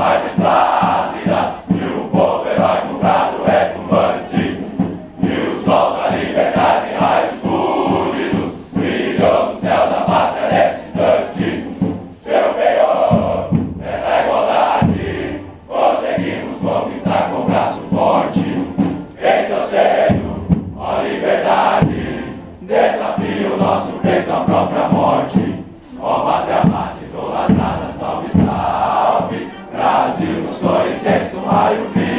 mais plácida, e o povo heróico brado retumbante, e o sol da liberdade em raios fúlgidos brilhou no céu da pátria nesse instante. Seu penhor, nessa igualdade, conseguimos conquistar com braço forte. Retrocedendo, ó liberdade, desafio o nosso peito à própria morte. Ó pátria amada, idolatrada, salve, salve, Brasil, no sonho intenso, raio vivo.